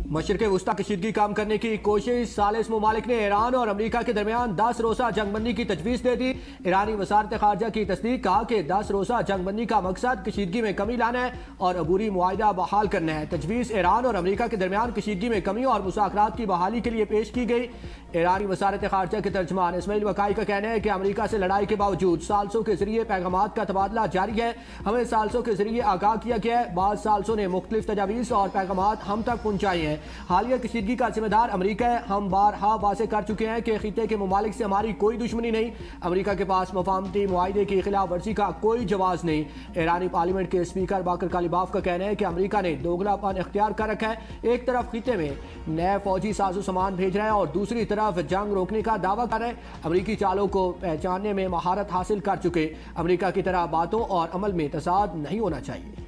मशरिक़ वस्ता कशीदगी कम करने की कोशिश। सालिस ममालिक ने ईरान और अमरीका के दरमियान 10 रोज़ा जंगबंदी की तजवीज़ दे दी। ईरानी वज़ारत ख़ारजा की तस्दीक, कहा कि 10 रोज़ा जंगबंदी का मकसद कशीदगी में कमी लाना है और अबूरी मुआहिदा बहाल करना है। तजवीज़ ईरान और अमरीका के दरमियान कशीदगी में कमी और मुज़ाकरात की बहाली के लिए पेश की गई। ईरानी वज़ारत ख़ारजा के तर्जमान इस्माइल वकाई का कहना है कि अमरीका से लड़ाई के बावजूद सालसों के जरिए पैगामात का तबादला जारी है। हमें सालसों के जरिए आगाह किया गया है। बाद सालसों ने मुख्तलिफ तजावीज़ और पैगामात हम तक पहुँचाए हैं। हालिया कशीदगी का जिम्मेदार अमरीका है। हम बारहा वाज़ेह कर चुके हैं कि खिते के ममालिक से हमारी कोई दुश्मनी नहीं। अमरीका के पास मफाहमती मुआहिदे की खिलाफ वर्जी का कोई जवाब नहीं। ईरानी पार्लियामेंट के स्पीकर बाकर कालिबाफ का कहना है कि अमरीका ने दोगलापन इख्तियार कर रखा है। एक तरफ खिते में नए फौजी साजो सामान भेज रहा है और दूसरी तरफ जंग रोकने का दावा कर रहा है। अमरीकी चालों को पहचानने में महारत हासिल कर चुके। अमरीका की तरह बातों और अमल में तसाद नहीं होना चाहिए।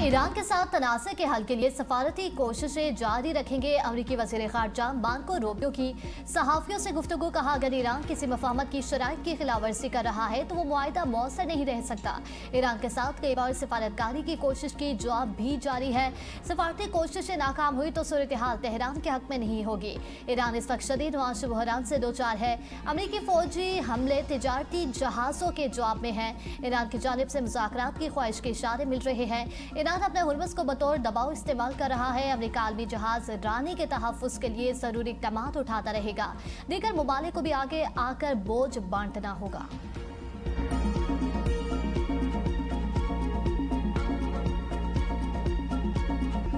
ईरान के साथ तनाज़े के हल के लिए सफारती कोशिशें जारी रखेंगे अमरीकी वज़ीर ख़ारजा मार्को रूबियो की सहाफ़ियों से गुफ्तगू। कहा, अगर ईरान किसी मफ़ाहमत की शराइत की खिलाफ वर्जी कर रहा है तो वो मुआहिदा मौसर नहीं रह सकता। ईरान के साथ कई बार सिफारतकारी की कोशिश की, जवाब भी जारी है। सफारती कोशिशें नाकाम हुई तो सूरत हाल तेहरान के हक में नहीं होगी। ईरान इस वक्त शदीद मुआशी बहरान से दो चार है। अमरीकी फ़ौजी हमले तिजारती जहाज़ों के जवाब में है। ईरान की जानिब से मुज़ाकरात की ख्वाहिश के इशारे मिल रहे हैं। ईरान अपने हुर्मुज़ को बतौर दबाव इस्तेमाल कर रहा है। अमरीका आलमी जहाज रानी के तहफ़्फ़ुज़ के लिए ज़रूरी इक़दामात उठाता रहेगा। दीगर ममालिक को भी आगे आकर बोझ बांटना होगा।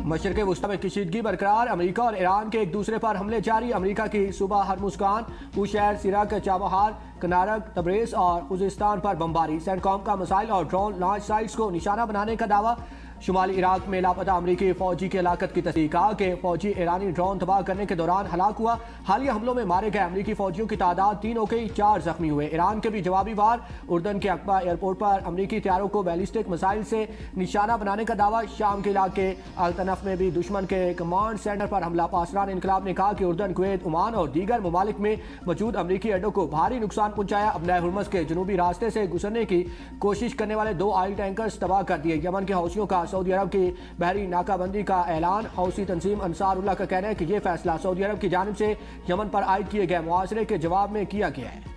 मशरिक़ वस्ता में कशीदगी बरकरार। अमरीका और ईरान के एक दूसरे पर हमले जारी। अमरीका की सूबा हरमुज़गान, बूशहर, सिराक, चाबहार, कनारक, तब्रेज़ और खुज़िस्तान पर बमबारी। सेंटकॉम का मिसाइल और ड्रोन लॉन्च साइट्स को निशाना बनाने का दावा। शुमाली इराक में लापता अमरीकी फौजी की हलाकत की तस्दीक। कहा कि फौजी ईरानी ड्रोन तबाह करने के दौरान हलाक हुआ। हालिया हमलों में मारे गए अमरीकी फौजियों की तादाद 3 हो गई, 4 जख्मी हुए। ईरान के भी जवाबी वार। उर्दन के अकबा एयरपोर्ट पर अमरीकी तैयारों को बैलिस्टिक मिसाइल से निशाना बनाने का दावा। शाम के इलाके अल-तनफ में भी दुश्मन के कमांड सेंटर पर हमला। पासरान इनकलाब ने कहा कि उर्दन, कुवैत, ओमान और दीगर ममालिक में मौजूद अमरीकी अड्डों को भारी नुकसान पहुंचाया। अपना हुर्मुज़ के जनूबी रास्ते से गुजरने की कोशिश करने वाले 2 ऑयल टैंकर्स तबाह कर दिए। यमन के हौसियों का सऊदी अरब की बहरी नाकाबंदी का ऐलान। हौसी तंजीम अंसारुल्लाह का कहना है कि यह फैसला सऊदी अरब की जानिब से यमन पर आयद किए गए मुआसरे के जवाब में किया गया है।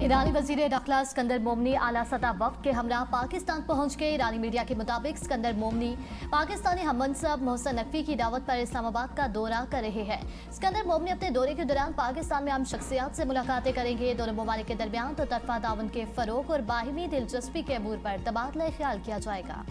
ईरानी वज़ीर दाखिला सिकंदर मोमनी आला सतह वफ़द के हमरा पाकिस्तान पहुंच गए। ईरानी मीडिया के मुताबिक सिकंदर मोमनी पाकिस्तानी हममनसब मोहसिन नकवी की दावत पर इस्लामाबाद का दौरा कर रहे हैं। सिकंदर मोमनी अपने दौरे के दौरान पाकिस्तान में आम शख्सियात से मुलाकातें करेंगे। दोनों ममालिक के दरमियान तो तरफा ताउन के फ़रोग़ और बाहिमी दिलचस्पी के अमूर पर तबादला ख्याल किया जाएगा।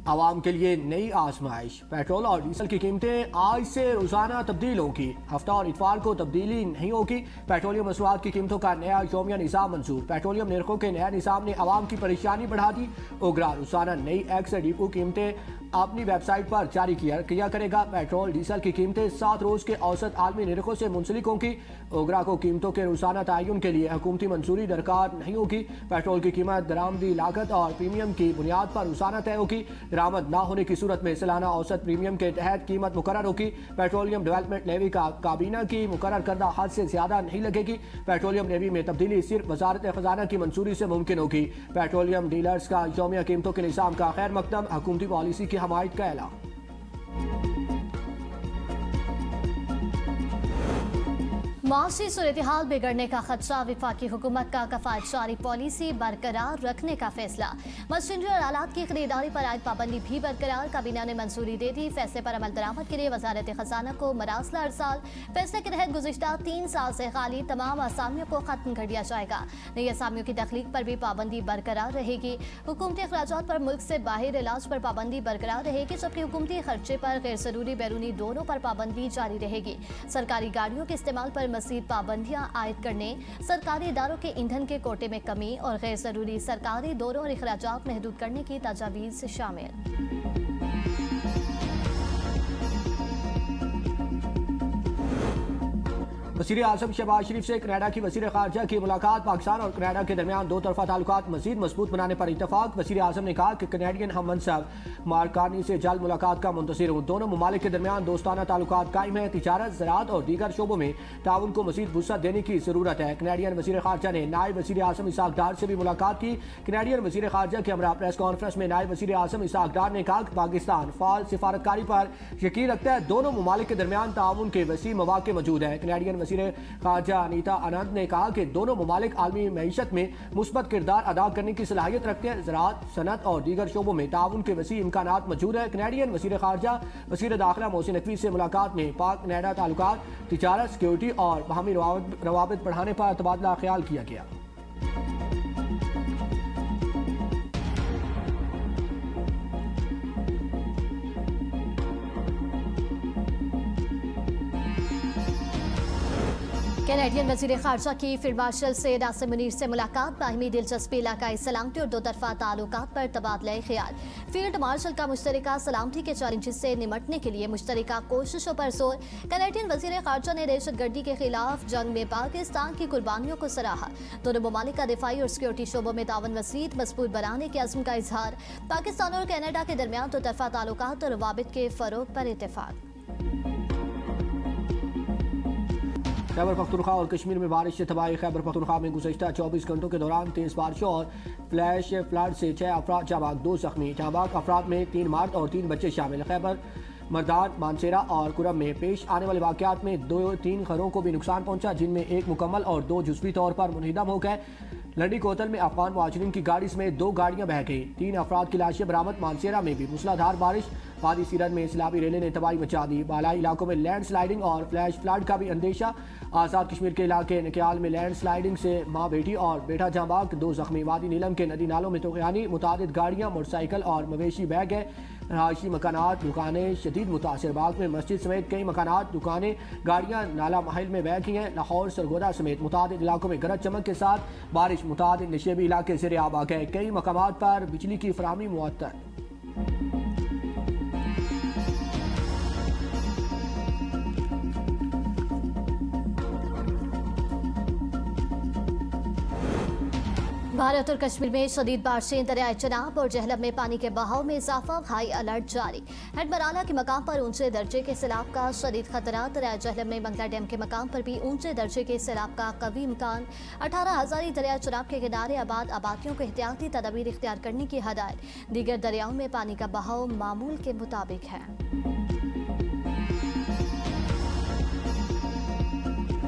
आवाम के लिए नई आजमाइश। पेट्रोल और डीजल की कीमतें आज से रोजाना तब्दील होगी। हफ्ता और इतवार को तब्दीली नहीं होगी। पेट्रोलियम मसनूआत की कीमतों का नया यौमिया निज़ाम मंजूर। पेट्रोलियम निर्खों के नया निज़ाम ने आवाम की परेशानी बढ़ा दी। ओगरा रोजाना नई एक्स डिपो कीमतें अपनी वेबसाइट पर जारी किया करेगा। पेट्रोल डीजल की कीमतें 7 रोज के औसत आलमी निरखों से मुंसलिक होंगी। ओगरा को कीमतों के रोजाना तयन के लिए हुकूमती मंजूरी दरकार नहीं होगी। पेट्रोल की कीमत दरामदी लागत और प्रीमियम की बुनियाद पर रोजाना तय होगी। दरामद न होने की सूरत में सालाना औसत प्रीमियम के तहत कीमत मुकर्रर होगी। पेट्रोलियम डेवलपमेंट नेवी का काबीना की मुकर्रर करदा हद से ज्यादा नहीं लगेगी। पेट्रोलियम नेवी में तब्दीली सिर्फ वजारत खजाना की मंजूरी से मुमकिन होगी। पेट्रोलियम डीलर्स का यौमिया कीमतों के निज़ाम का खैर मकदम हुकूमती पॉलिसी की हमायत का ऐलान। माशी सूरत हाल बिगड़ने का खदशा। विफाकी हुकूमत का कफायत जारी पॉलिसी बरकरार रखने का फैसला। मशीनरी और आलात की खरीदारी पर आयद पाबंदी भी बरकरार। काबीना ने मंजूरी दे दी। फैसले पर अमल दरामद के लिए वजारत खजाना को मरासला अरसाल। फैसले के तहत गुज़िश्ता 3 साल से खाली तमाम असामियों को खत्म कर दिया जाएगा। नई असामियों की तख्लीक पर भी पाबंदी बरकरार रहेगी। हुकूमती अखराजात पर मुल्क से बाहर इलाज पर पाबंदी बरकरार रहेगी, जबकि हुकूमती खर्चे पर गैर जरूरी बैरूनी दोनों पर पाबंदी जारी रहेगी। सरकारी गाड़ियों के इस्तेमाल पर मज़ीद पाबंदियां आयद करने, सरकारी इदारों के ईंधन के कोटे में कमी और गैर जरूरी सरकारी दौरों और अखराजात महदूद करने की तजावीज़ शामिल। वज़ीर आज़म शहबाज शरीफ से कनाडा की वज़ीर ख़ारजा की मुलाकात। पाकिस्तान और कनाडा के दरमियान दो तरफा ताल्लुकात मज़ीद मजबूत बनाने पर इतफाक। वज़ीर आज़म ने कहा कि कनेडियन हम मनसब मार्क कार्नी से जल्द मुलाकात का मुंतज़िर हूँ। दोनों ममालिक के दरमियान दोस्ताना ताल्लुकात कायम है। तिजारत, ज़राअत और दीगर शोबों में ताउन को मज़ीद वुसअत देने की ज़रूरत है। कनेडियन वज़ीर ख़ारजा ने नायब वज़ीर आज़म इसहाक डार से भी मुलाकात की। कनेडियन वज़ीर ख़ारजा के हमरा प्रेस कॉन्फ्रेंस में नायब वज़ीर आज़म इसहाक डार ने कहा कि पाकिस्तान फ़ाल सिफारतकारी पर यकीन रखता है। दोनों ममालिक के दरमियान ताउन के वसी मौक़े मौजूद है। कनेडियन वज़ीर ख़ारजा अनीता आनंद ने कहा कि दोनों ममालिक आलमी मईशत में मुस्बत किरदार अदा करने की सलाहियत रखते हैं। ज़राअत, सनत और दीगर शोबों में ताउन के वसी इम्कानात मौजूद है। कनेडियन वज़ीर ख़ारजा वज़ीर दाखिला मोहसिन नकवी से मुलाकात में पाक कनाडा ताल्लुकात, तिजारत, सिक्योरिटी और बाहमी रवाबित बढ़ाने पर तबादला ख्याल किया गया। कैनेडियन वज़ीर ख़ारजा की फील्ड मार्शल सैयद आसिम मुनीर से मुलाकात। बाहिमी दिलचस्पी, इलाकाई सलामती और दो तरफा ताल्लुकात पर तबादला ख्याल। फील्ड मार्शल का मुश्तरका सलामती के चैलेंजेस से निमटने के लिए मुश्तरका कोशिशों पर जोर। कैनेडियन वज़ीर ख़ारजा ने दहशतगर्दी के खिलाफ जंग में पाकिस्तान की कुर्बानियों को सराहा। दोनों ममालिक का दिफाई और सिक्योरिटी शोबों में ताउन मज़ीद मजबूत बनाने के अज़्म का इजहार। पाकिस्तान और कनाडा के दरमियान दो तरफा ताल्लुकात और रवाबित के फ़रोग पर इत्तेफाक। खैबर पख्तूनख्वा और कश्मीर में बारिश से तबाही। खैबर पख्तूनख्वा में गुज़श्ता 24 घंटों के दौरान तेज़ बारिशों और फ्लैश फ्लड से 6 अफराद जाबाक, 2 ज़ख्मी। जाबाक अफराद में 3 मर्द और 3 बच्चे शामिल। खैबर मर्दान, मानसेरा और कुरम में पेश आने वाले वाक़यात में 2-3 घरों को भी नुकसान पहुंचा, जिनमें एक मुकम्मल और 2 जुज़वी तौर पर मुनहदम हो गए। लंडी कोतल में अफगान मुहाजिरीन की गाड़ी समेत 2 गाड़ियां बह गई। 3 अफराद की लाशें बरामद। मानसेरा में भी मूसलाधार बारिश। वादी सीरत में सैलाबी रेले ने तबाही मचा दी। बालाई इलाकों में लैंड स्लाइडिंग और फ्लैश फ्लड का भी अंदेशा। आज़ाद कश्मीर के इलाके नक्याल में लैंड स्लाइडिंग से माँ बेटी और बेटा जांबाक, 2 ज़ख्मी। वादी नीलम के नदी नालों में तूफ़ानी, मुतादिद गाड़ियाँ, मोटरसाइकिल और मवेशी बह गए। रहायशी मकानात, दुकानें शदीद मुतासर। बाग में मस्जिद समेत कई मकानात, दुकानें, गाड़ियाँ नाला महल में बह गई हैं। लाहौर, सरगोदा समेत मुतादिद इलाकों में गरज चमक के साथ बारिश। मुतादिद नशेबी इलाके ज़ेर आब आ गए। कई मकामात पर बिजली की फराहमी मुअत्तल। भारत और कश्मीर में शदीद बारिशें। दरियाए चनाब और जहलम में पानी के बहाव में इजाफा। हाई अलर्ट जारी। हेडमराला के मकाम पर ऊंचे दर्जे के सैलाब का शदीद खतरा। दरिया जहलम में मंगला डैम के मकाम पर भी ऊंचे दर्जे के सैलाब का कवी इम्कान। 18 हज़ारी दरिया चनाब के किनारे आबादियों को एहतियाती तदबीर इख्तियार करने की हदायत। दीगर दरियाओं में पानी का बहाव मामूल के मुताबिक है।